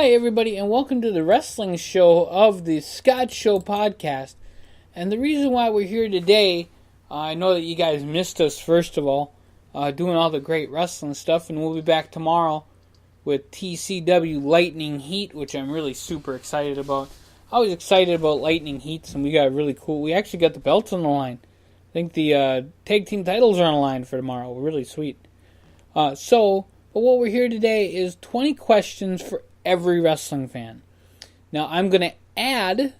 Hi, everybody, and welcome to the wrestling show of the Scott Show podcast. And the reason why we're here today, I know that you guys missed us, first of all, doing all the great wrestling stuff, and we'll be back tomorrow with TCW Lightning Heat, which I'm really super excited about. I was excited about Lightning Heats, and we actually got the belts on the line. I think the tag team titles are on the line for tomorrow. Really sweet. But what we're here today is 20 questions for every wrestling fan. Now, I'm going to add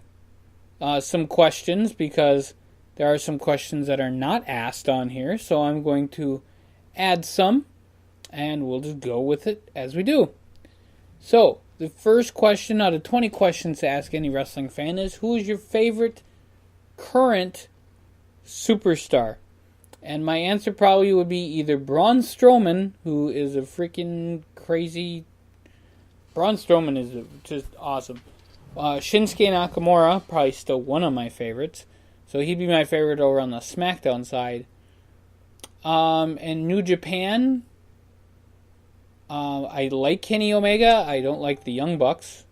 some questions because there are some questions that are not asked on here. So I'm going to add some, and we'll just go with it as we do. So, the first question out of 20 questions to ask any wrestling fan is, who is your favorite current superstar? And my answer probably would be either Braun Strowman, who is a freaking crazy... Braun Strowman is just awesome. Shinsuke Nakamura, probably still one of my favorites. So he'd be my favorite over on the SmackDown side. And New Japan, I like Kenny Omega. I don't like the Young Bucks.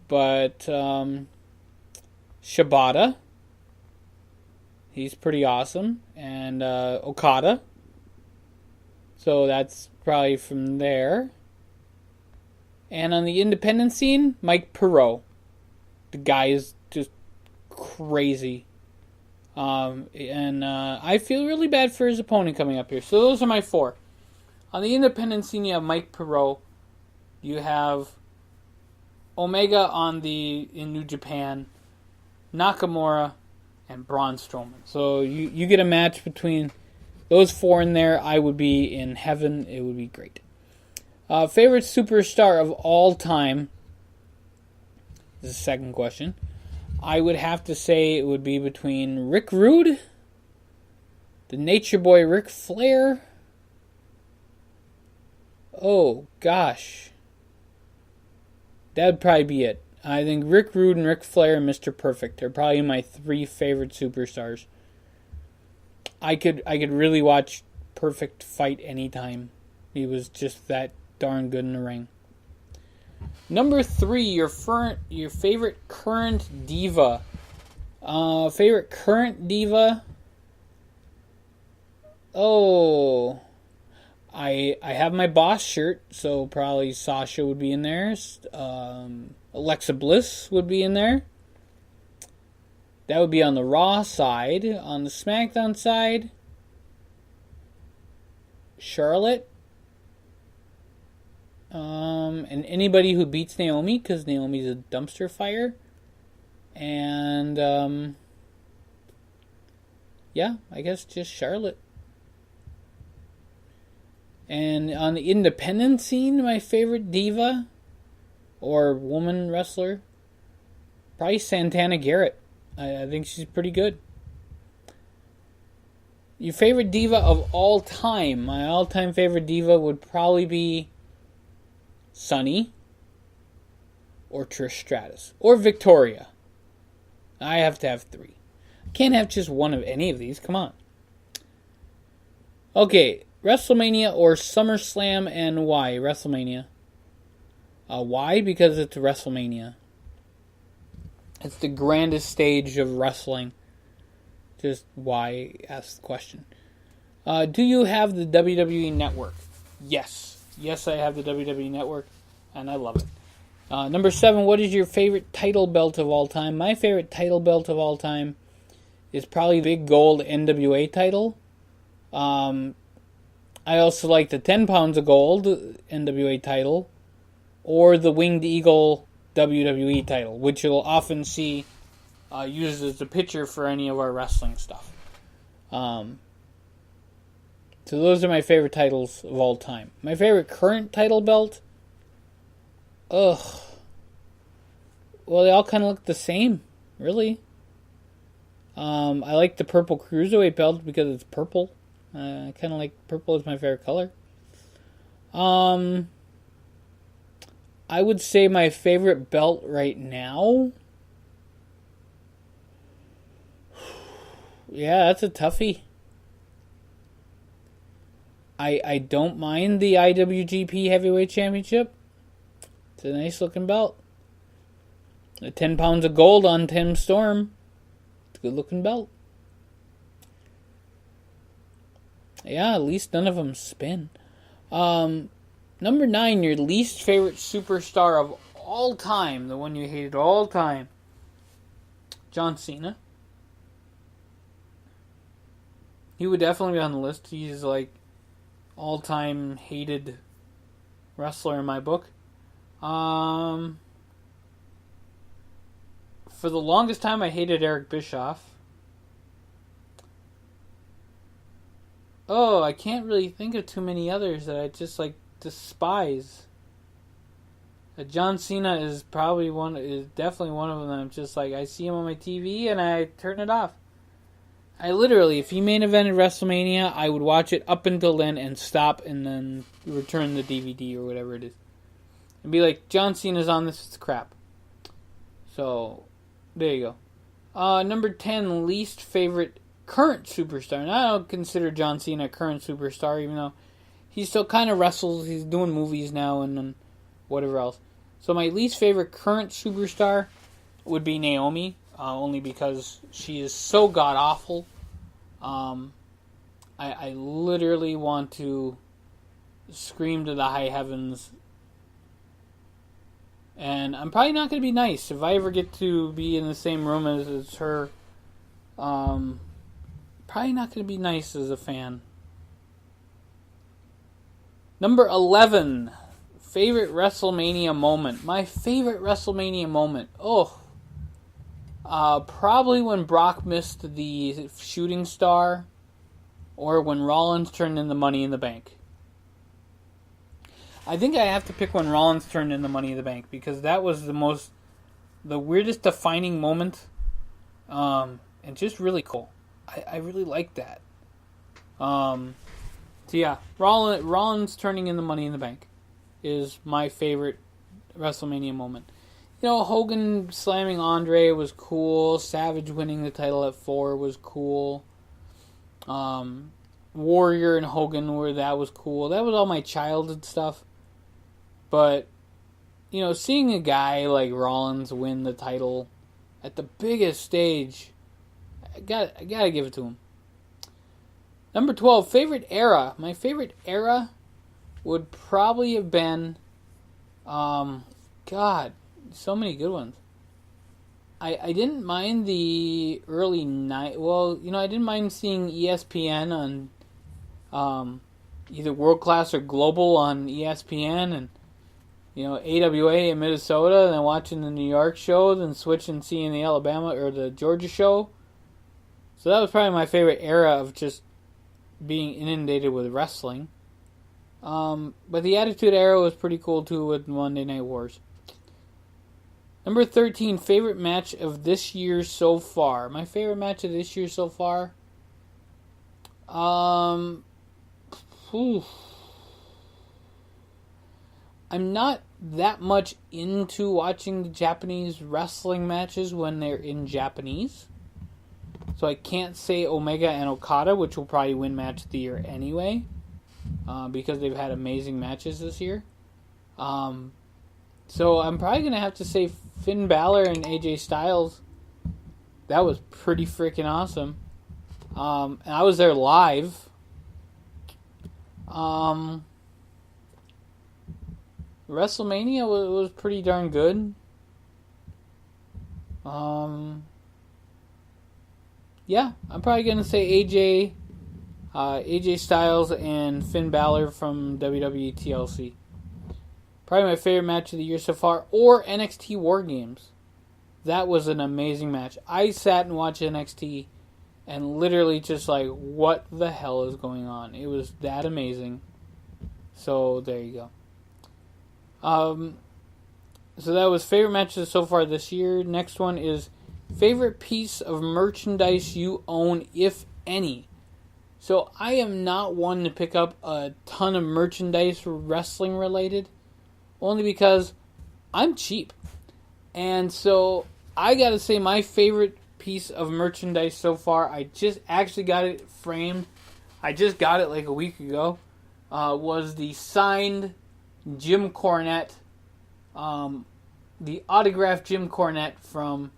But Shibata, he's pretty awesome. And Okada. So that's probably from there. And on the independent scene, Mike Perot. The guy is just crazy. And I feel really bad for his opponent coming up here. So those are my four. On the independent scene, you have Mike Perot. You have Omega in New Japan, Nakamura, and Braun Strowman. So you get a match between those four in there. I would be in heaven. It would be great. Favorite superstar of all time? This is the second question. I would have to say it would be between Rick Rude, the Nature Boy Ric Flair. Oh, gosh. That would probably be it. I think Rick Rude and Ric Flair and Mr. Perfect are probably my three favorite superstars. I could really watch Perfect fight anytime. He was just that darn good in the ring. Number 3, your favorite current diva. Favorite current diva? Oh, I have my Boss shirt, so probably Sasha would be in there. Alexa Bliss would be in there. That would be on the Raw side. On the SmackDown side, Charlotte. And anybody who beats Naomi, because Naomi's a dumpster fire. And, yeah, I guess just Charlotte. And on the independent scene, my favorite diva, or woman wrestler, probably Santana Garrett. I think she's pretty good. Your favorite diva of all time? My all-time favorite diva would probably be Sunny, or Trish Stratus, or Victoria. I have to have 3. I can't have just one of any of these. Come on. Okay, WrestleMania or SummerSlam, and why? WrestleMania. Why? Because it's WrestleMania. It's the grandest stage of wrestling. Just why? Ask the question. Do you have the WWE Network? Yes. Yes, I have the WWE Network, and I love it. Number 7, what is your favorite title belt of all time? My favorite title belt of all time is probably the big gold NWA title. I also like the 10 pounds of gold NWA title, or the Winged Eagle WWE title, which you'll often see used as a picture for any of our wrestling stuff. So those are my favorite titles of all time. My favorite current title belt? Well, they all kind of look the same, really. I like the purple Cruiserweight belt because it's purple. I kind of like purple as my favorite color. I would say my favorite belt right now... Yeah, that's a toughie. I don't mind the IWGP Heavyweight Championship. It's a nice looking belt. The 10 pounds of gold on Tim Storm. It's a good looking belt. Yeah, at least none of them spin. Number 9, your least favorite superstar of all time. The one you hated all time. John Cena. He would definitely be on the list. He's like all-time hated wrestler in my book. For the longest time, I hated Eric Bischoff. Oh, I can't really think of too many others that I just like despise. John Cena is definitely one of them. I'm just like, I see him on my TV and I turn it off. I literally, if he main evented WrestleMania, I would watch it up until then and stop and then return the DVD or whatever it is. And be like, John Cena's on this, it's crap. So, there you go. Number 10, least favorite current superstar. And I don't consider John Cena a current superstar, even though he still kind of wrestles. He's doing movies now and whatever else. So my least favorite current superstar would be Naomi. Only because she is so god-awful. I literally want to scream to the high heavens. And I'm probably not going to be nice. If I ever get to be in the same room as her, probably not going to be nice as a fan. Number 11, favorite WrestleMania moment. My favorite WrestleMania moment. Probably when Brock missed the shooting star, or when Rollins turned in the Money in the Bank. I think I have to pick when Rollins turned in the Money in the Bank, because that was the weirdest defining moment, and just really cool. I really liked that. So yeah, Rollins turning in the Money in the Bank is my favorite WrestleMania moment. You know, Hogan slamming Andre was cool. Savage winning the title at 4 was cool. Warrior and Hogan that was cool. That was all my childhood stuff. But, you know, seeing a guy like Rollins win the title at the biggest stage, I gotta give it to him. Number 12, favorite era. My favorite era would probably have been, so many good ones. I didn't mind the early night. Well, you know, I didn't mind seeing ESPN on either World Class or Global on ESPN, and you know, AWA in Minnesota, and then watching the New York show, then switching and seeing the Alabama or the Georgia show. So that was probably my favorite era of just being inundated with wrestling. But the Attitude Era was pretty cool too with Monday Night Wars. Number 13, favorite match of this year so far. My favorite match of this year so far? I'm not that much into watching the Japanese wrestling matches when they're in Japanese. So I can't say Omega and Okada, which will probably win match of the year anyway. Because they've had amazing matches this year. So I'm probably going to have to say Finn Balor and AJ Styles. That was pretty freaking awesome. And I was there live. WrestleMania was pretty darn good. Yeah, I'm probably going to say AJ Styles and Finn Balor from WWE TLC. Probably my favorite match of the year so far. Or NXT War Games. That was an amazing match. I sat and watched NXT and literally just like, what the hell is going on? It was that amazing. So, there you go. So that was favorite matches so far this year. Next one is favorite piece of merchandise you own, if any. So I am not one to pick up a ton of merchandise wrestling related, only because I'm cheap. And so I gotta say my favorite piece of merchandise so far, I just actually got it framed. I just got it like a week ago. Was the signed Jim Cornette the autographed Jim Cornette from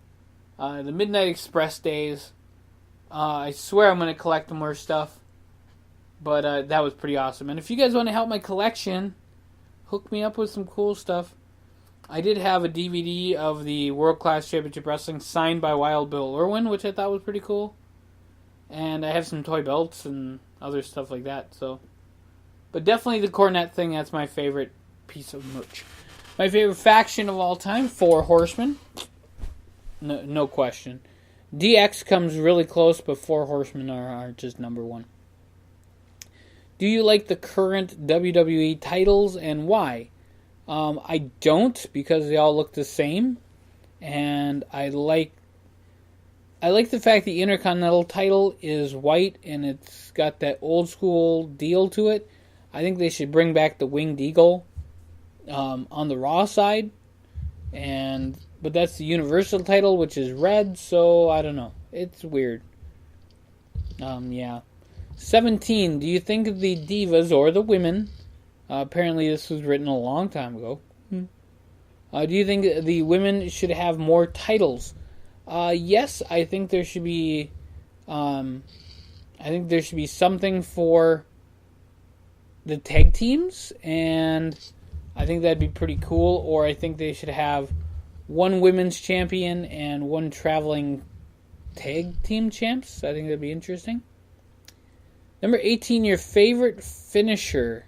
the Midnight Express days. I swear I'm going to collect more stuff. But that was pretty awesome. And if you guys want to help my collection, hook me up with some cool stuff. I did have a DVD of the World Class Championship Wrestling signed by Wild Bill Irwin, which I thought was pretty cool. And I have some toy belts and other stuff like that. But definitely the Cornette thing, that's my favorite piece of merch. My favorite faction of all time, Four Horsemen. No question. DX comes really close, but Four Horsemen are just number one. Do you like the current WWE titles and why? I don't, because they all look the same. And I like the fact the Intercontinental title is white and it's got that old school deal to it. I think they should bring back the Winged Eagle on the Raw side. But that's the Universal title, which is red, so I don't know. It's weird. Yeah. 17. Do you think the Divas or the women, apparently this was written a long time ago, do you think the women should have more titles? Yes, I think there should be something for the tag teams, and I think that'd be pretty cool. Or I think they should have one women's champion and one traveling tag team champs. I think that'd be interesting. Number 18, your favorite finisher.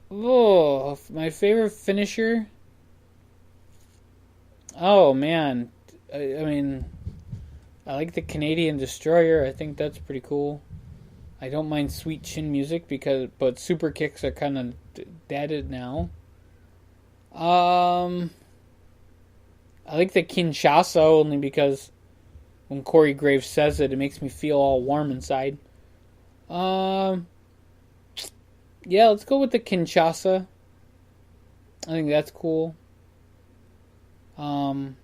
Oh, my favorite finisher? Oh, man. I mean, I like the Canadian Destroyer. I think that's pretty cool. I don't mind Sweet Chin Music, but super kicks are kind of dead now. I like the Kinshasa only because when Corey Graves says it makes me feel all warm inside. Yeah, let's go with the Kinshasa. I think that's cool. Trying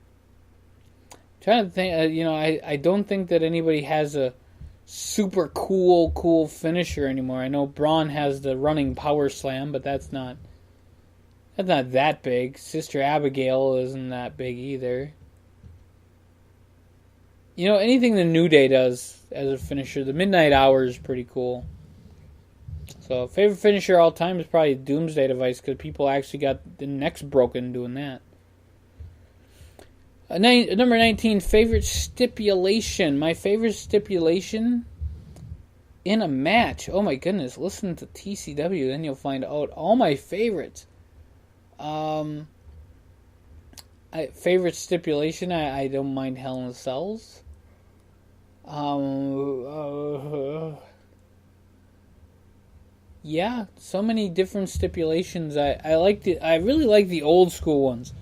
to think, I don't think that anybody has a super cool finisher anymore. I know Braun has the running power slam, but that's not that big. Sister Abigail isn't that big either. Anything the New Day does as a finisher, the Midnight Hour is pretty cool. So, favorite finisher all time is probably Doomsday Device, because people actually got the necks broken doing that. Number 19, favorite stipulation. My favorite stipulation in a match. Oh my goodness, listen to TCW, then you'll find out all my favorites. Favorite stipulation, I don't mind Hell in the Cells. Yeah, so many different stipulations. I really like the old school ones.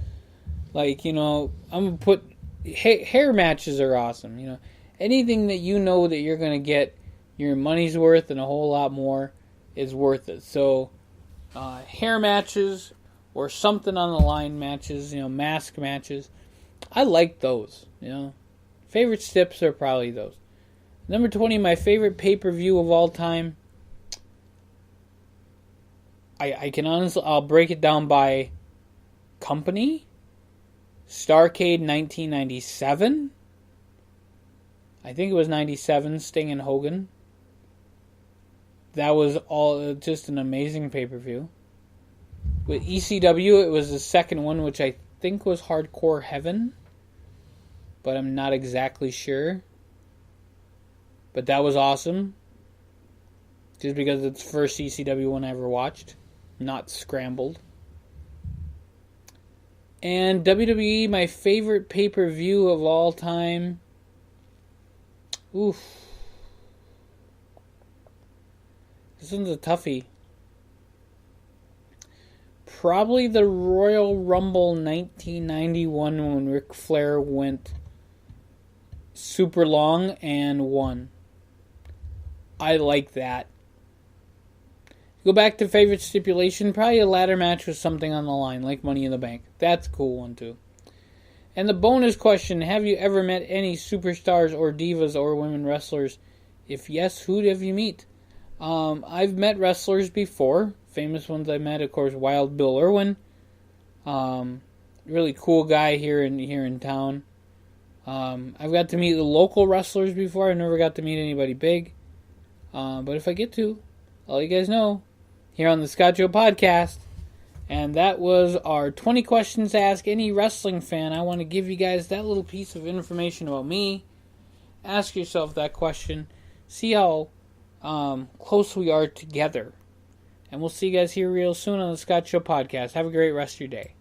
Like, I'm gonna put hair matches are awesome. Anything that that you're gonna get your money's worth and a whole lot more is worth it. So, hair matches or something on the line matches, mask matches. I like those. Favorite stips are probably those. Number 20, my favorite pay-per-view of all time. I'll break it down by company. Starrcade 1997. I think it was 97, Sting and Hogan. That was all just an amazing pay-per-view. With ECW, it was the second one, which I think was Hardcore Heaven, but I'm not exactly sure. But that was awesome. Just because it's the first ECW one I ever watched. Not Scrambled. And WWE, my favorite pay-per-view of all time. Oof. This one's a toughie. Probably the Royal Rumble 1991 when Ric Flair went super long and won. I like that. Go back to favorite stipulation, probably a ladder match with something on the line, like Money in the Bank. That's a cool one too. And the bonus question, have you ever met any superstars or divas or women wrestlers? If yes, who have you meet? I've met wrestlers before. Famous ones I met, of course, Wild Bill Irwin. Really cool guy here in town. I've got to meet the local wrestlers before. I never got to meet anybody big. But if I get to, I'll let you guys know here on the Scott Show podcast. And that was our 20 questions to ask any wrestling fan. I want to give you guys that little piece of information about me. Ask yourself that question. See how close we are together. And we'll see you guys here real soon on the Scott Show podcast. Have a great rest of your day.